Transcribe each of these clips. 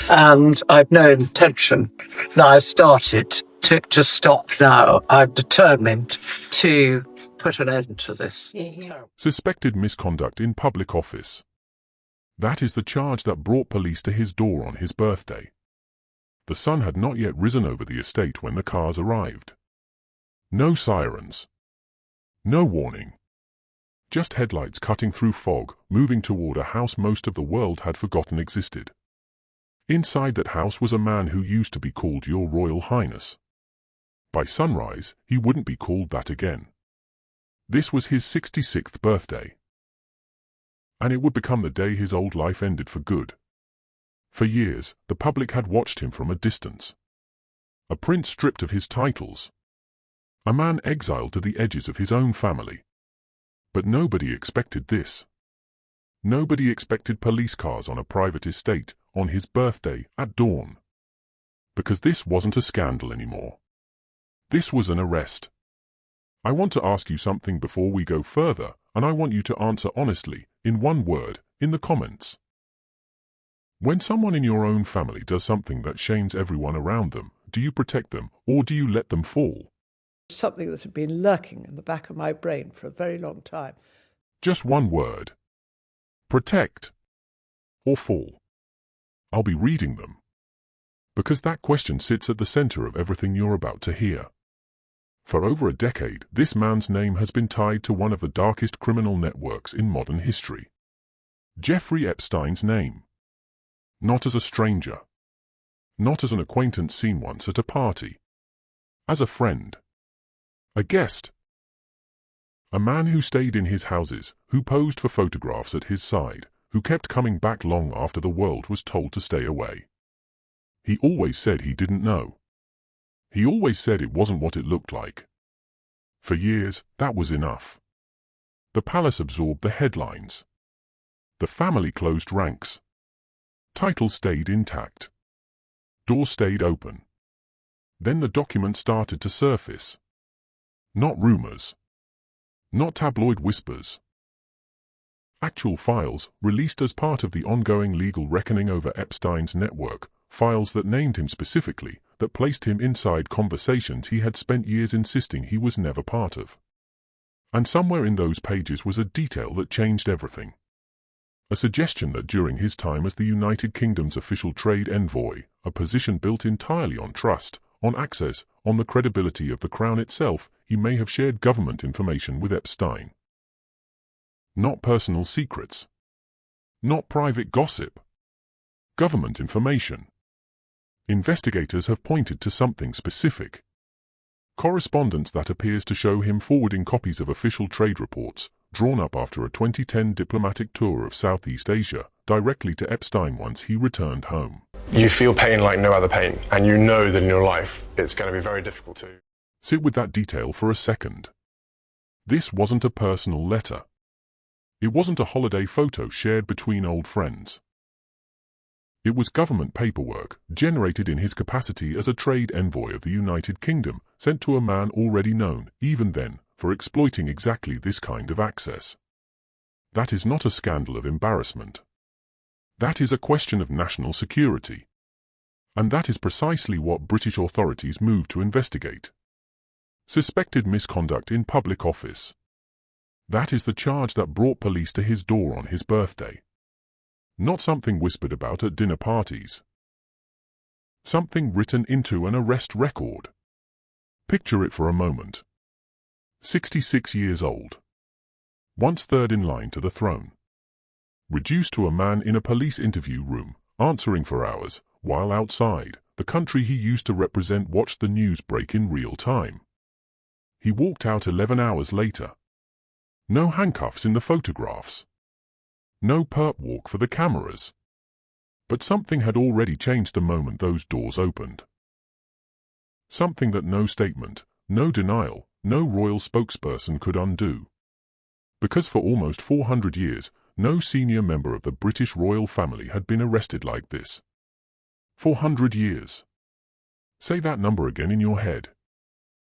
And I've no intention. Now I've started to stop now. I'm determined to put an end to this. Suspected misconduct in public office. That is the charge that brought police to his door on his birthday. The sun had not yet risen over the estate when the cars arrived. No sirens. No warning. Just headlights cutting through fog, moving toward a house most of the world had forgotten existed. Inside that house was a man who used to be called Your Royal Highness. By sunrise, he wouldn't be called that again. This was his 66th birthday. And it would become the day his old life ended for good. For years, the public had watched him from a distance. A prince stripped of his titles. A man exiled to the edges of his own family. But nobody expected this. Nobody expected police cars on a private estate on his birthday at dawn. Because this wasn't a scandal anymore. This was an arrest. I want to ask you something before we go further, and I want you to answer honestly, in one word, in the comments. When someone in your own family does something that shames everyone around them, do you protect them, or do you let them fall? Something that had been lurking in the back of my brain for a very long time. Just one word. Protect or fall. I'll be reading them. Because that question sits at the center of everything you're about to hear. For over a decade, this man's name has been tied to one of the darkest criminal networks in modern history. Jeffrey Epstein's name. Not as a stranger. Not as an acquaintance seen once at a party. As a friend. A guest. A man who stayed in his houses, who posed for photographs at his side, who kept coming back long after the world was told to stay away. He always said he didn't know. He always said it wasn't what it looked like. For years, that was enough. The palace absorbed the headlines. The family closed ranks. Title stayed intact. Doors stayed open. Then the documents started to surface. Not rumors. Not tabloid whispers. Actual files, released as part of the ongoing legal reckoning over Epstein's network, files that named him specifically, that placed him inside conversations he had spent years insisting he was never part of. And somewhere in those pages was a detail that changed everything. A suggestion that during his time as the United Kingdom's official trade envoy, a position built entirely on trust, on access, on the credibility of the Crown itself, he may have shared government information with Epstein. Not personal secrets. Not private gossip. Government information. Investigators have pointed to something specific. Correspondence that appears to show him forwarding copies of official trade reports, drawn up after a 2010 diplomatic tour of Southeast Asia, directly to Epstein once he returned home. You feel pain like no other pain, and you know that in your life it's going to be very difficult to. Sit with that detail for a second. This wasn't a personal letter. It wasn't a holiday photo shared between old friends. It was government paperwork, generated in his capacity as a trade envoy of the United Kingdom, sent to a man already known, even then, for exploiting exactly this kind of access. That is not a scandal of embarrassment. That is a question of national security. And that is precisely what British authorities moved to investigate. Suspected misconduct in public office. That is the charge that brought police to his door on his birthday. Not something whispered about at dinner parties. Something written into an arrest record. Picture it for a moment. 66 years old. Once third in line to the throne. Reduced to a man in a police interview room, answering for hours, while outside, the country he used to represent watched the news break in real time. He walked out 11 hours later. No handcuffs in the photographs. No perp walk for the cameras. But something had already changed the moment those doors opened. Something that no statement, no denial, no royal spokesperson could undo. Because for almost 400 years, no senior member of the British royal family had been arrested like this. 400 years. Say that number again in your head.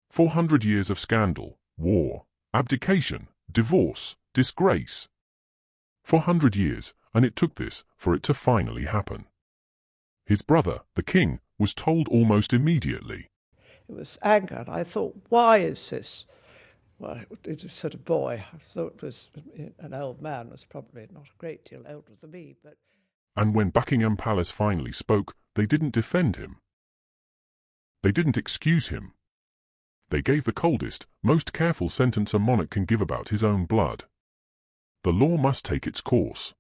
400 years of scandal, war, abdication, divorce, disgrace. 400 years, and it took this for it to finally happen. His brother, the king, was told almost immediately. It was anger, and I thought, why is this? Well, it was sort of boy. I thought it was an old man, was probably not a great deal older than me, but... And when Buckingham Palace finally spoke, they didn't defend him. They didn't excuse him. They gave the coldest, most careful sentence a monarch can give about his own blood. The law must take its course.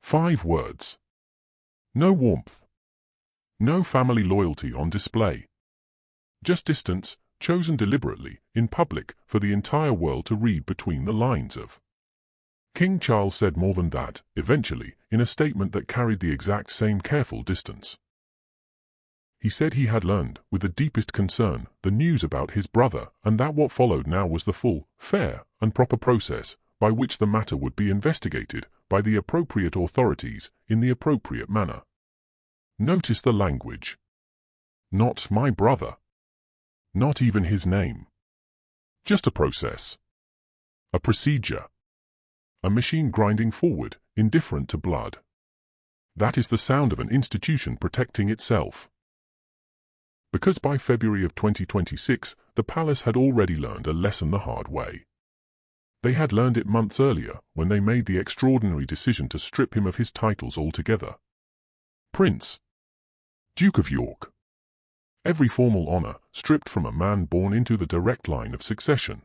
5 words. No warmth. No family loyalty on display. Just distance, chosen deliberately, in public, for the entire world to read between the lines of. King Charles said more than that, eventually, in a statement that carried the exact same careful distance. He said he had learned, with the deepest concern, the news about his brother, and that what followed now was the full, fair, and proper process, by which the matter would be investigated by the appropriate authorities in the appropriate manner. Notice the language. Not my brother. Not even his name. Just a process. A procedure. A machine grinding forward, indifferent to blood. That is the sound of an institution protecting itself. Because by February of 2026, the palace had already learned a lesson the hard way. They had learned it months earlier, when they made the extraordinary decision to strip him of his titles altogether. Prince. Duke of York. Every formal honor stripped from a man born into the direct line of succession.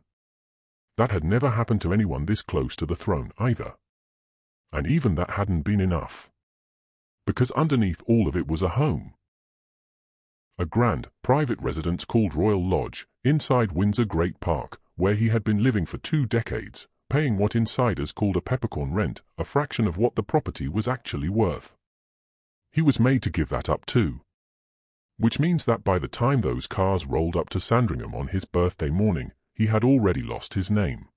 That had never happened to anyone this close to the throne either. And even that hadn't been enough. Because underneath all of it was a home. A grand, private residence called Royal Lodge, inside Windsor Great Park, where he had been living for 2 decades, paying what insiders called a peppercorn rent, a fraction of what the property was actually worth. He was made to give that up too. Which means that by the time those cars rolled up to Sandringham on his birthday morning, he had already lost his name.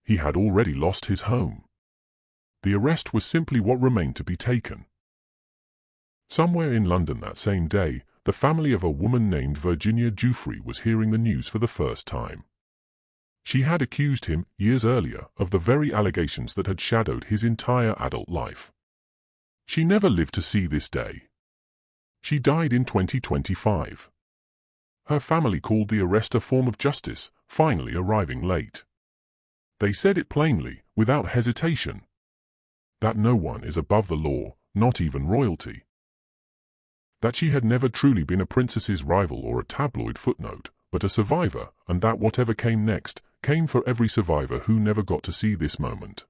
He had already lost his home. The arrest was simply what remained to be taken. Somewhere in London that same day, the family of a woman named Virginia Giuffre was hearing the news for the first time. She had accused him, years earlier, of the very allegations that had shadowed his entire adult life. She never lived to see this day. She died in 2025. Her family called the arrest a form of justice, finally arriving late. They said it plainly, without hesitation, that no one is above the law, not even royalty. That she had never truly been a princess's rival or a tabloid footnote, but a survivor, and that whatever came next, came for every survivor who never got to see this moment.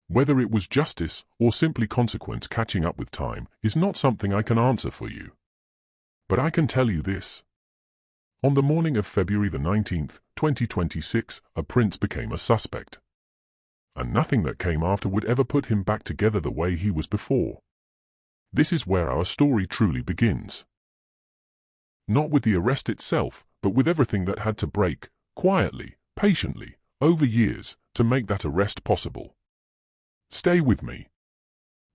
Whether it was justice or simply consequence catching up with time is not something I can answer for you. But I can tell you this. On the morning of February the 19th, 2026, a prince became a suspect. And nothing that came after would ever put him back together the way he was before. This is where our story truly begins. Not with the arrest itself, but with everything that had to break, quietly, patiently, over years, to make that arrest possible. Stay with me.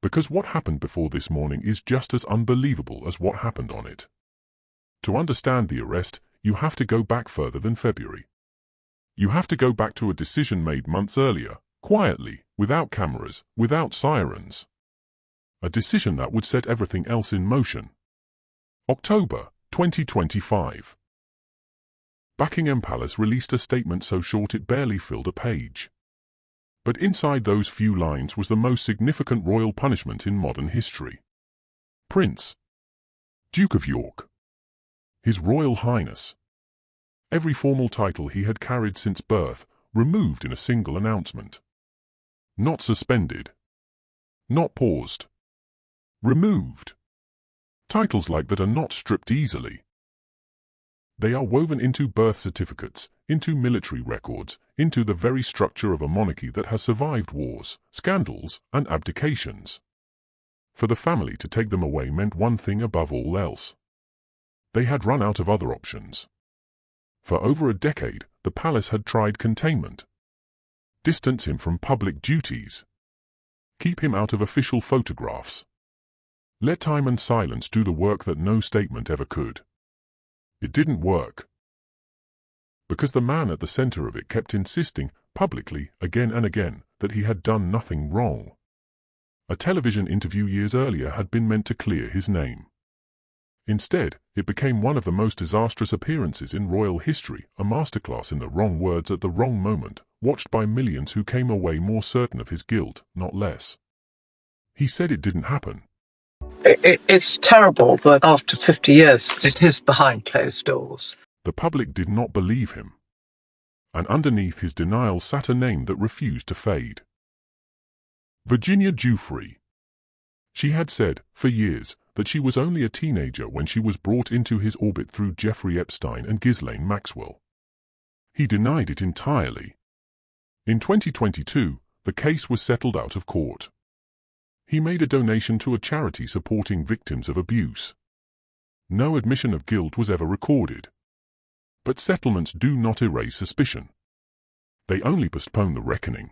Because what happened before this morning is just as unbelievable as what happened on it. To understand the arrest, you have to go back further than February. You have to go back to a decision made months earlier, quietly, without cameras, without sirens. A decision that would set everything else in motion. October 2025. Buckingham Palace released a statement so short it barely filled a page. But inside those few lines was the most significant royal punishment in modern history. Prince. Duke of York. His Royal Highness. Every formal title he had carried since birth, removed in a single announcement. Not suspended. Not paused. Removed. Titles like that are not stripped easily. They are woven into birth certificates, into military records, into the very structure of a monarchy that has survived wars, scandals, and abdications. For the family to take them away meant one thing above all else. They had run out of other options. For over a decade, the palace had tried containment. Distance him from public duties. Keep him out of official photographs. Let time and silence do the work that no statement ever could. It didn't work. Because the man at the center of it kept insisting, publicly, again and again, that he had done nothing wrong. A television interview years earlier had been meant to clear his name. Instead, it became one of the most disastrous appearances in royal history, a masterclass in the wrong words at the wrong moment, watched by millions who came away more certain of his guilt, not less. He said it didn't happen. It's terrible that after 50 years it is behind closed doors. The public did not believe him. And underneath his denial sat a name that refused to fade. Virginia Giuffre. She had said, for years, that she was only a teenager when she was brought into his orbit through Jeffrey Epstein and Ghislaine Maxwell. He denied it entirely. In 2022, the case was settled out of court. He made a donation to a charity supporting victims of abuse. No admission of guilt was ever recorded. But settlements do not erase suspicion. They only postpone the reckoning.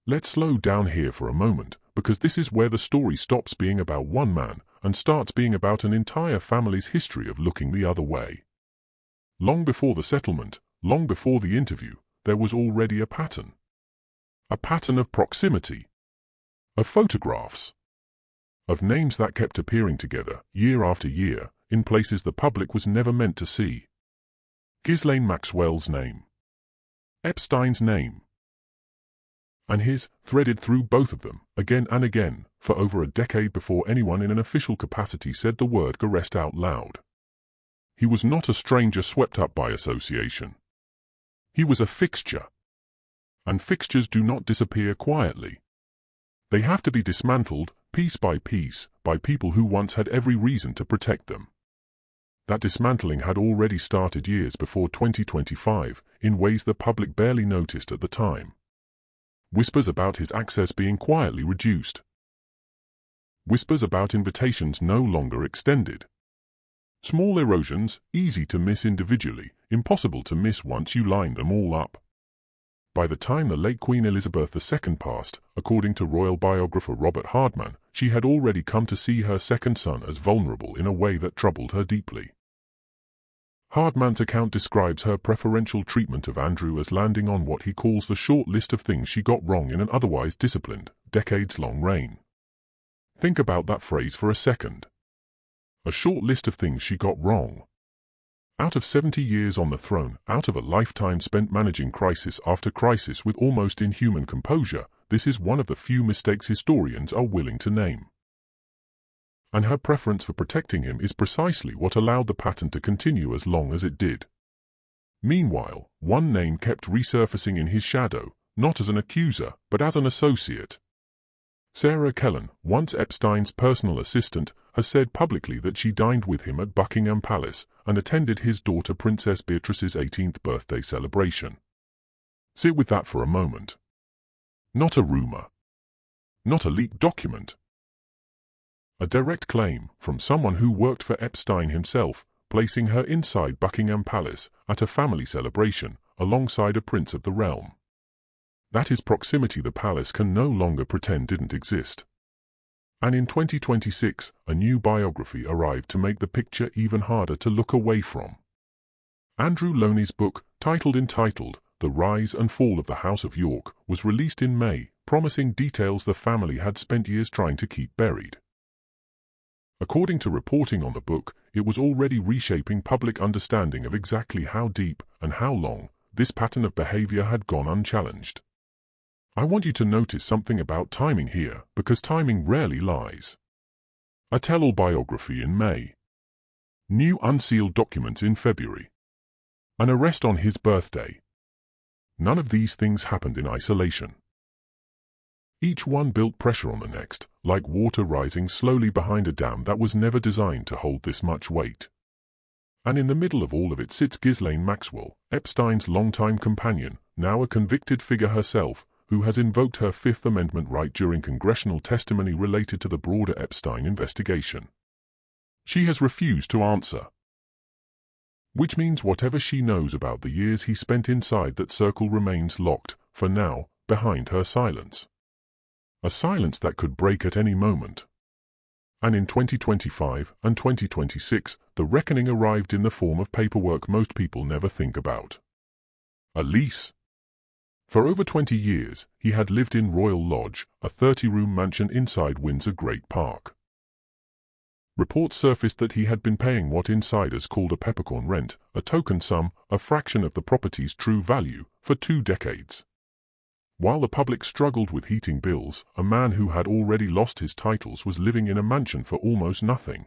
Let's slow down here for a moment, because this is where the story stops being about one man and starts being about an entire family's history of looking the other way. Long before the settlement, long before the interview, there was already a pattern. A pattern of proximity. Of photographs. Of names that kept appearing together, year after year, in places the public was never meant to see. Ghislaine Maxwell's name. Epstein's name. And his, threaded through both of them, again and again, for over a decade before anyone in an official capacity said the word Garest out loud. He was not a stranger swept up by association. He was a fixture. And fixtures do not disappear quietly. They have to be dismantled, piece by piece, by people who once had every reason to protect them. That dismantling had already started years before 2025, in ways the public barely noticed at the time. Whispers about his access being quietly reduced. Whispers about invitations no longer extended. Small erosions, easy to miss individually, impossible to miss once you line them all up. By the time the late Queen Elizabeth II passed, according to royal biographer Robert Hardman, she had already come to see her second son as vulnerable in a way that troubled her deeply. Hardman's account describes her preferential treatment of Andrew as landing on what he calls the short list of things she got wrong in an otherwise disciplined, decades-long reign. Think about that phrase for a second. A short list of things she got wrong. Out of 70 years on the throne, out of a lifetime spent managing crisis after crisis with almost inhuman composure, this is one of the few mistakes historians are willing to name. And her preference for protecting him is precisely what allowed the pattern to continue as long as it did. Meanwhile, one name kept resurfacing in his shadow, not as an accuser, but as an associate. Sarah Kellen, once Epstein's personal assistant, has said publicly that she dined with him at Buckingham Palace and attended his daughter Princess Beatrice's 18th birthday celebration. Sit with that for a moment. Not a rumor. Not a leaked document. A direct claim from someone who worked for Epstein himself, placing her inside Buckingham Palace at a family celebration alongside a prince of the realm. That is proximity the palace can no longer pretend didn't exist. And in 2026, a new biography arrived to make the picture even harder to look away from. Andrew Loney's book, entitled The Rise and Fall of the House of York, was released in May, promising details the family had spent years trying to keep buried. According to reporting on the book, it was already reshaping public understanding of exactly how deep and how long this pattern of behavior had gone unchallenged. I want you to notice something about timing here, because timing rarely lies. A tell-all biography in May. New unsealed documents in February. An arrest on his birthday. None of these things happened in isolation. Each one built pressure on the next, like water rising slowly behind a dam that was never designed to hold this much weight. And in the middle of all of it sits Ghislaine Maxwell, Epstein's longtime companion, now a convicted figure herself, who has invoked her Fifth Amendment right during congressional testimony related to the broader Epstein investigation. She has refused to answer. Which means whatever she knows about the years he spent inside that circle remains locked, for now, behind her silence. A silence that could break at any moment. And in 2025 and 2026, the reckoning arrived in the form of paperwork most people never think about. A lease. For over 20 years, he had lived in Royal Lodge, a 30-room mansion inside Windsor Great Park. Reports surfaced that he had been paying what insiders called a peppercorn rent, a token sum, a fraction of the property's true value, for 2 decades. While the public struggled with heating bills, a man who had already lost his titles was living in a mansion for almost nothing.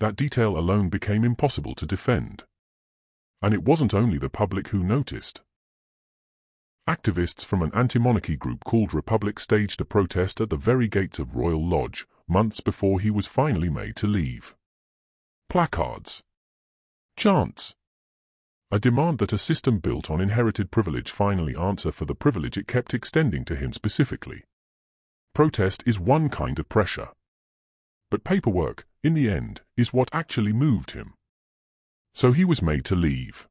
That detail alone became impossible to defend. And it wasn't only the public who noticed. Activists from an anti-monarchy group called Republic staged a protest at the very gates of Royal Lodge, months before he was finally made to leave. Placards. Chants. A demand that a system built on inherited privilege finally answer for the privilege it kept extending to him specifically. Protest is one kind of pressure. But paperwork, in the end, is what actually moved him. So he was made to leave.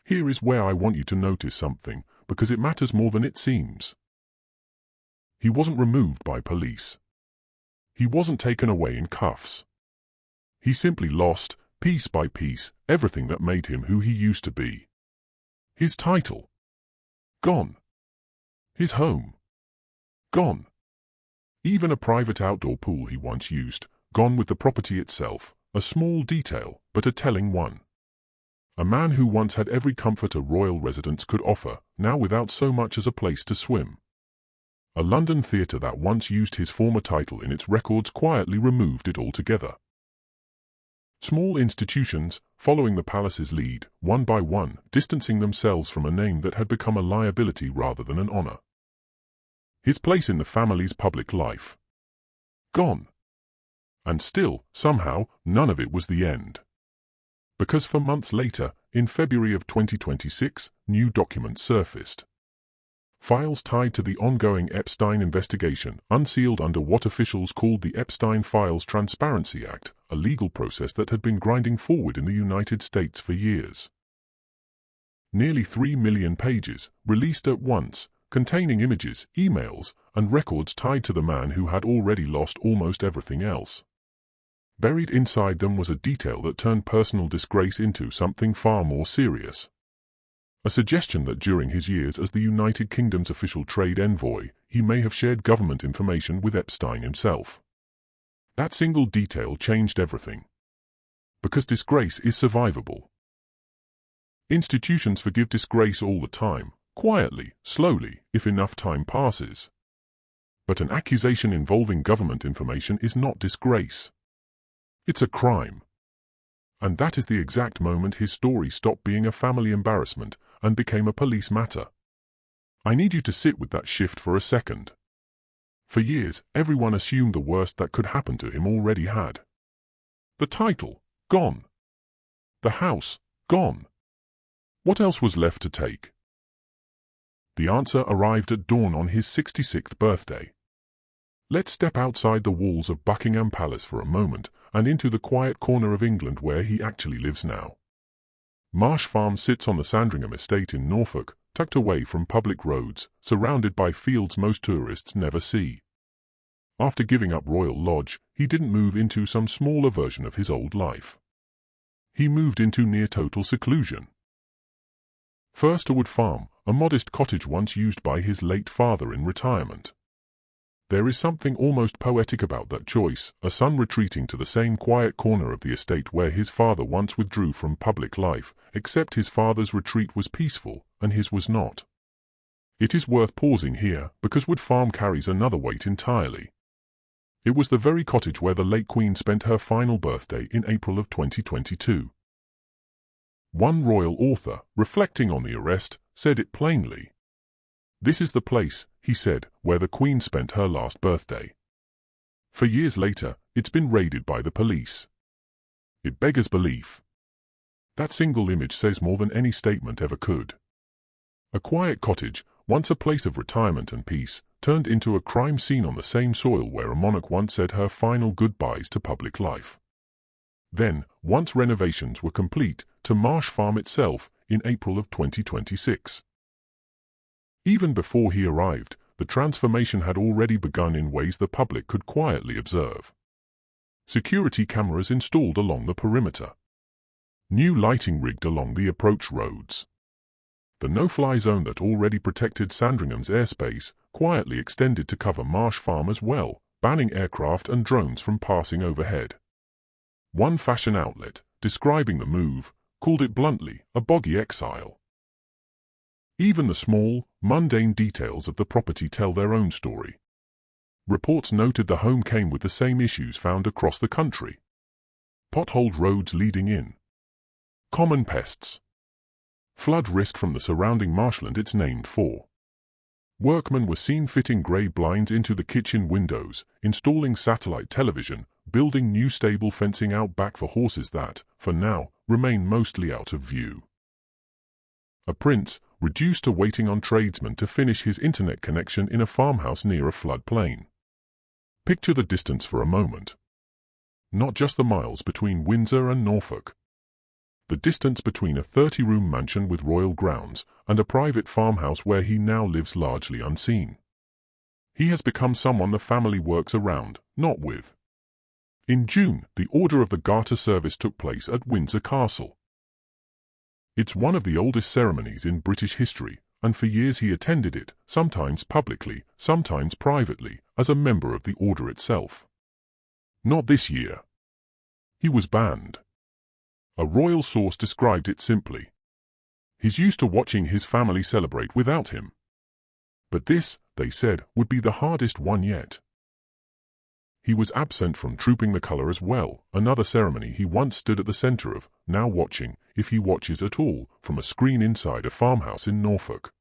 Here is where I want you to notice something, because it matters more than it seems. He wasn't removed by police. He wasn't taken away in cuffs. He simply lost, piece by piece, everything that made him who he used to be. His title. Gone. His home. Gone. Even a private outdoor pool he once used, gone with the property itself, a small detail, but a telling one. A man who once had every comfort a royal residence could offer, now without so much as a place to swim. A London theatre that once used his former title in its records quietly removed it altogether. Small institutions, following the palace's lead, one by one, distancing themselves from a name that had become a liability rather than an honor. His place in the family's public life. Gone. And still, somehow, none of it was the end. Because for months later, in February of 2026, new documents surfaced. Files tied to the ongoing Epstein investigation, unsealed under what officials called the Epstein Files Transparency Act, a legal process that had been grinding forward in the United States for years. Nearly 3 million pages, released at once, containing images, emails, and records tied to the man who had already lost almost everything else. Buried inside them was a detail that turned personal disgrace into something far more serious. A suggestion that during his years as the United Kingdom's official trade envoy, he may have shared government information with Epstein himself. That single detail changed everything. Because disgrace is survivable. Institutions forgive disgrace all the time, quietly, slowly, if enough time passes. But an accusation involving government information is not disgrace. It's a crime. And that is the exact moment his story stopped being a family embarrassment and became a police matter. I need you to sit with that shift for a second. For years, everyone assumed the worst that could happen to him already had. The title, gone. The house, gone. What else was left to take? The answer arrived at dawn on his 66th birthday. Let's step outside the walls of Buckingham Palace for a moment and into the quiet corner of England where he actually lives now. Marsh Farm sits on the Sandringham estate in Norfolk, tucked away from public roads, surrounded by fields most tourists never see. After giving up Royal Lodge, he didn't move into some smaller version of his old life. He moved into near-total seclusion. Fursterwood Farm, a modest cottage once used by his late father in retirement. There is something almost poetic about that choice, a son retreating to the same quiet corner of the estate where his father once withdrew from public life, except his father's retreat was peaceful, and his was not. It is worth pausing here, because Wood Farm carries another weight entirely. It was the very cottage where the late Queen spent her final birthday in April of 2022. One royal author, reflecting on the arrest, said it plainly. "This is the place," he said, "where the Queen spent her last birthday." For years later, it's been raided by the police. It beggars belief. That single image says more than any statement ever could. A quiet cottage, once a place of retirement and peace, turned into a crime scene on the same soil where a monarch once said her final goodbyes to public life. Then, once renovations were complete, to Marsh Farm itself, in April of 2026. Even before he arrived, the transformation had already begun in ways the public could quietly observe. Security cameras installed along the perimeter. New lighting rigged along the approach roads. The no-fly zone that already protected Sandringham's airspace quietly extended to cover Marsh Farm as well, banning aircraft and drones from passing overhead. One fashion outlet, describing the move, called it bluntly a boggy exile. Even the small, mundane details of the property tell their own story. Reports noted the home came with the same issues found across the country. Potholed roads leading in. Common pests. Flood risk from the surrounding marshland it's named for. Workmen were seen fitting grey blinds into the kitchen windows, installing satellite television, building new stable fencing out back for horses that, for now, remain mostly out of view. A prince, reduced to waiting on tradesmen to finish his internet connection in a farmhouse near a floodplain. Picture the distance for a moment. Not just the miles between Windsor and Norfolk. The distance between a 30-room mansion with royal grounds and a private farmhouse where he now lives largely unseen. He has become someone the family works around, not with. In June, the Order of the Garter service took place at Windsor Castle. It's one of the oldest ceremonies in British history, and for years he attended it, sometimes publicly, sometimes privately, as a member of the order itself. Not this year. He was banned. A royal source described it simply. He's used to watching his family celebrate without him. But this, they said, would be the hardest one yet. He was absent from Trooping the Colour as well, another ceremony he once stood at the centre of, now watching, if he watches at all, from a screen inside a farmhouse in Norfolk.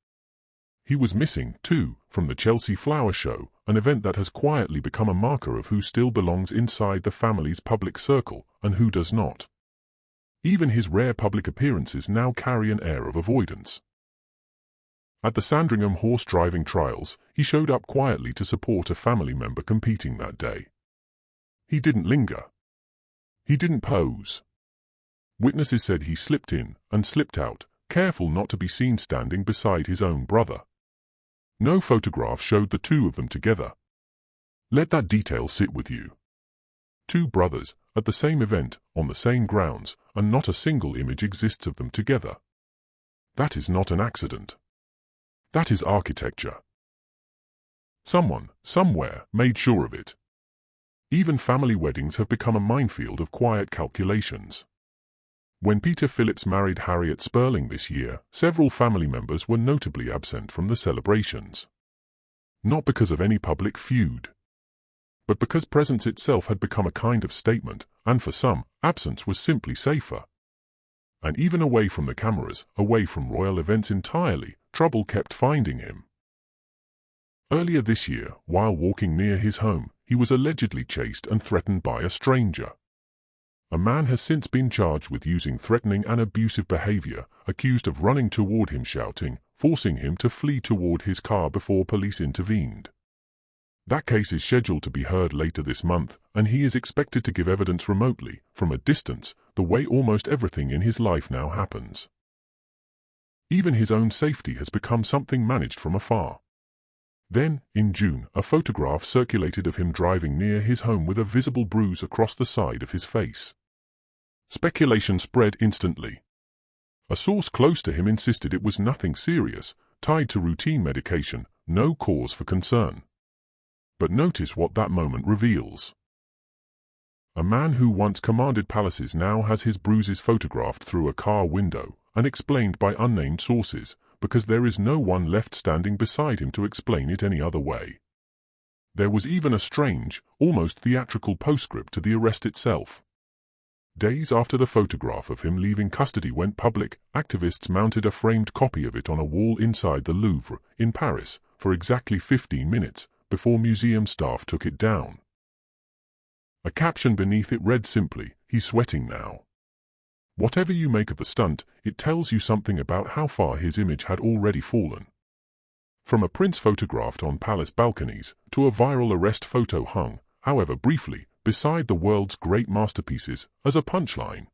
He was missing, too, from the Chelsea Flower Show, an event that has quietly become a marker of who still belongs inside the family's public circle and who does not. Even his rare public appearances now carry an air of avoidance. At the Sandringham horse-driving trials, he showed up quietly to support a family member competing that day. He didn't linger. He didn't pose. Witnesses said he slipped in and slipped out, careful not to be seen standing beside his own brother. No photograph showed the two of them together. Let that detail sit with you. Two brothers, at the same event, on the same grounds, and not a single image exists of them together. That is not an accident. That is architecture. Someone, somewhere, made sure of it. Even family weddings have become a minefield of quiet calculations. When Peter Phillips married Harriet Sperling this year, several family members were notably absent from the celebrations. Not because of any public feud, but because presence itself had become a kind of statement, and for some, absence was simply safer. And even away from the cameras, away from royal events entirely, trouble kept finding him. Earlier this year, while walking near his home, he was allegedly chased and threatened by a stranger. A man has since been charged with using threatening and abusive behavior, accused of running toward him shouting, forcing him to flee toward his car before police intervened. That case is scheduled to be heard later this month, and he is expected to give evidence remotely, from a distance, the way almost everything in his life now happens. Even his own safety has become something managed from afar. Then, in June, a photograph circulated of him driving near his home with a visible bruise across the side of his face. Speculation spread instantly. A source close to him insisted it was nothing serious, tied to routine medication, no cause for concern. But notice what that moment reveals. A man who once commanded palaces now has his bruises photographed through a car window, and explained by unnamed sources, because there is no one left standing beside him to explain it any other way. There was even a strange, almost theatrical postscript to the arrest itself. Days after the photograph of him leaving custody went public, activists mounted a framed copy of it on a wall inside the Louvre, in Paris, for exactly 15 minutes, before museum staff took it down. A caption beneath it read simply, "He's sweating now." Whatever you make of the stunt, it tells you something about how far his image had already fallen. From a prince photographed on palace balconies, to a viral arrest photo hung, however briefly, beside the world's great masterpieces, as a punchline.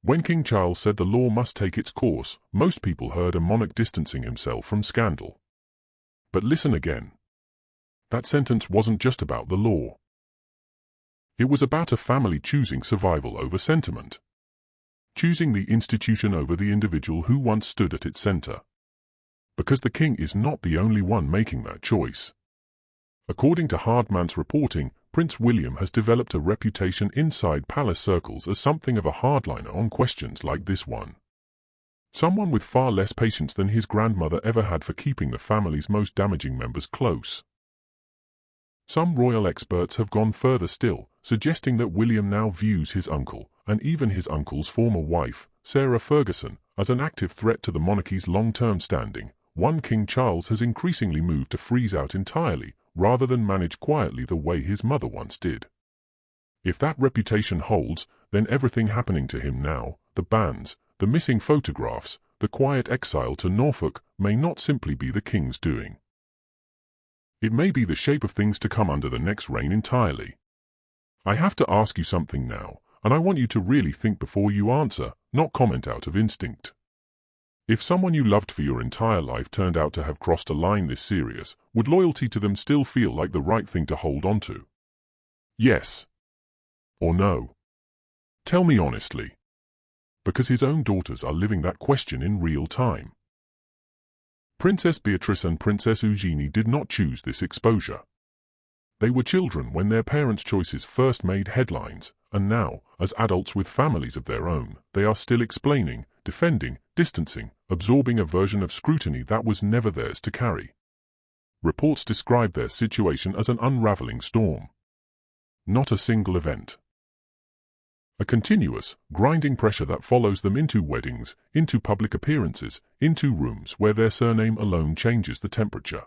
When King Charles said the law must take its course, most people heard a monarch distancing himself from scandal. But listen again. That sentence wasn't just about the law. It was about a family choosing survival over sentiment. Choosing the institution over the individual who once stood at its center. because the king is not the only one making that choice. According to Hardman's reporting, Prince William has developed a reputation inside palace circles as something of a hardliner on questions like this one. Someone with far less patience than his grandmother ever had for keeping the family's most damaging members close. Some royal experts have gone further still, suggesting that William now views his uncle, and even his uncle's former wife, Sarah Ferguson, as an active threat to the monarchy's long-term standing. One King Charles has increasingly moved to freeze out entirely, rather than manage quietly the way his mother once did. If that reputation holds, then everything happening to him now, the bans, the missing photographs, the quiet exile to Norfolk, may not simply be the king's doing. It may be the shape of things to come under the next reign entirely. I have to ask you something now, and I want you to really think before you answer, not comment out of instinct. If someone you loved for your entire life turned out to have crossed a line this serious, would loyalty to them still feel like the right thing to hold on to? Yes or no? Tell me honestly. Because his own daughters are living that question in real time. Princess Beatrice and Princess Eugenie did not choose this exposure. They were children when their parents' choices first made headlines, and now, as adults with families of their own, they are still explaining, defending, distancing, absorbing a version of scrutiny that was never theirs to carry. Reports describe their situation as an unraveling storm. Not a single event. A continuous, grinding pressure that follows them into weddings, into public appearances, into rooms where their surname alone changes the temperature.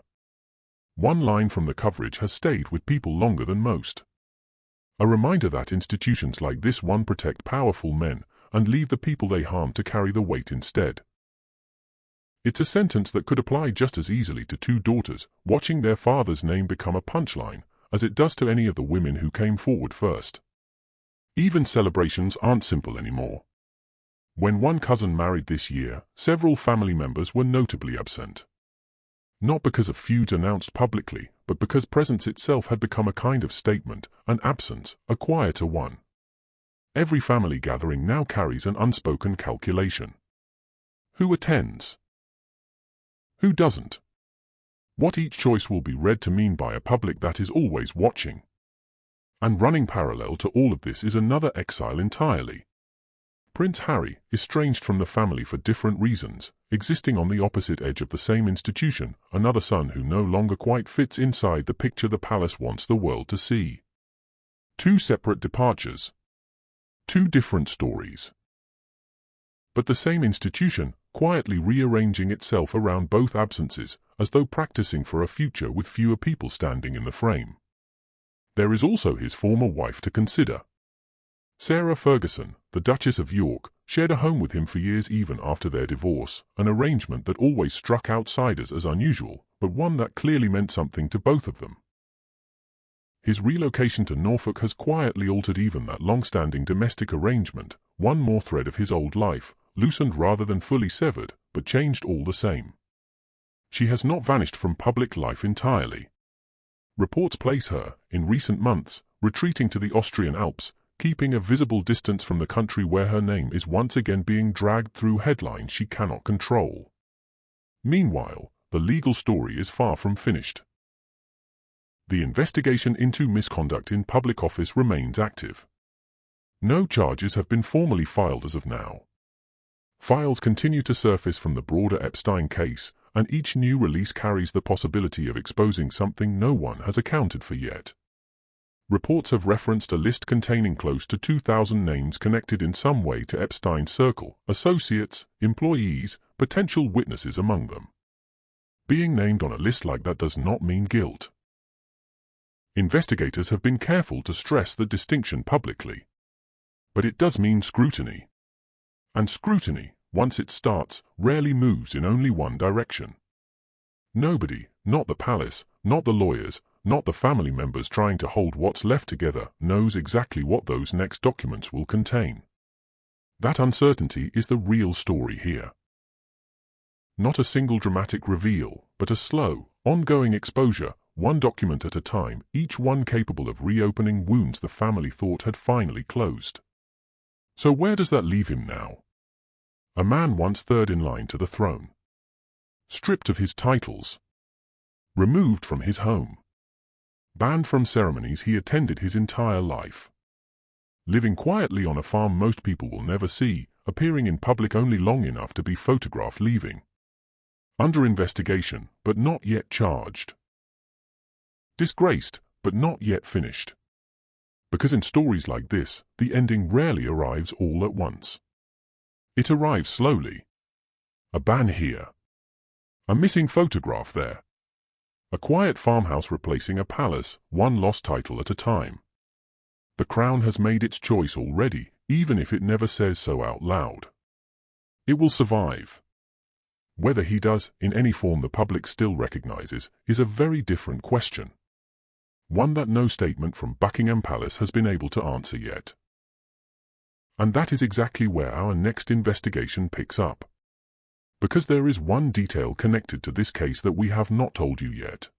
One line from the coverage has stayed with people longer than most. A reminder that institutions like this one protect powerful men and leave the people they harm to carry the weight instead. It's a sentence that could apply just as easily to two daughters watching their father's name become a punchline as it does to any of the women who came forward first. Even celebrations aren't simple anymore. When one cousin married this year, several family members were notably absent. Not because of feuds announced publicly, but because presence itself had become a kind of statement, an absence, a quieter one. Every family gathering now carries an unspoken calculation. Who attends? Who doesn't? What each choice will be read to mean by a public that is always watching. And running parallel to all of this is another exile entirely. Prince Harry, estranged from the family for different reasons, existing on the opposite edge of the same institution, another son who no longer quite fits inside the picture the palace wants the world to see. Two separate departures. Two different stories. But the same institution, quietly rearranging itself around both absences, as though practicing for a future with fewer people standing in the frame. There is also his former wife to consider. Sarah Ferguson, the Duchess of York, shared a home with him for years even after their divorce, an arrangement that always struck outsiders as unusual, but one that clearly meant something to both of them. His relocation to Norfolk has quietly altered even that long-standing domestic arrangement, one more thread of his old life, loosened rather than fully severed, but changed all the same. She has not vanished from public life entirely. Reports place her, in recent months, retreating to the Austrian Alps, keeping a visible distance from the country where her name is once again being dragged through headlines she cannot control. Meanwhile, the legal story is far from finished. The investigation into misconduct in public office remains active. No charges have been formally filed as of now. Files continue to surface from the broader Epstein case, and each new release carries the possibility of exposing something no one has accounted for yet. Reports have referenced a list containing close to 2,000 names connected in some way to Epstein's circle, associates, employees, potential witnesses among them. Being named on a list like that does not mean guilt. Investigators have been careful to stress the distinction publicly. But it does mean scrutiny. And scrutiny, once it starts, rarely moves in only one direction. Nobody, not the palace, not the lawyers, not the family members trying to hold what's left together, knows exactly what those next documents will contain. That uncertainty is the real story here. Not a single dramatic reveal, but a slow, ongoing exposure, one document at a time, each one capable of reopening wounds the family thought had finally closed. So where does that leave him now? A man once third in line to the throne. stripped of his titles, removed from his home, banned from ceremonies he attended his entire life, living quietly on a farm most people will never see, appearing in public only long enough to be photographed leaving, under investigation but not yet charged, disgraced but not yet finished. Because in stories like this, the ending rarely arrives all at once. It arrives slowly. A ban here, a missing photograph there, a quiet farmhouse replacing a palace, one lost title at a time. The crown has made its choice already, even if it never says so out loud. It will survive. Whether he does, in any form the public still recognizes, is a very different question. One that no statement from Buckingham Palace has been able to answer yet. And that is exactly where our next investigation picks up. Because there is one detail connected to this case that we have not told you yet.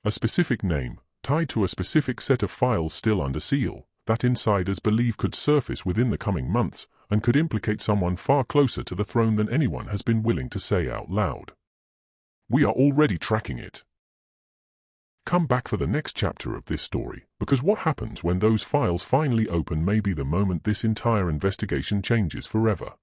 A specific name, tied to a specific set of files still under seal, that insiders believe could surface within the coming months and could implicate someone far closer to the throne than anyone has been willing to say out loud. We are already tracking it. Come back for the next chapter of this story, because what happens when those files finally open may be the moment this entire investigation changes forever.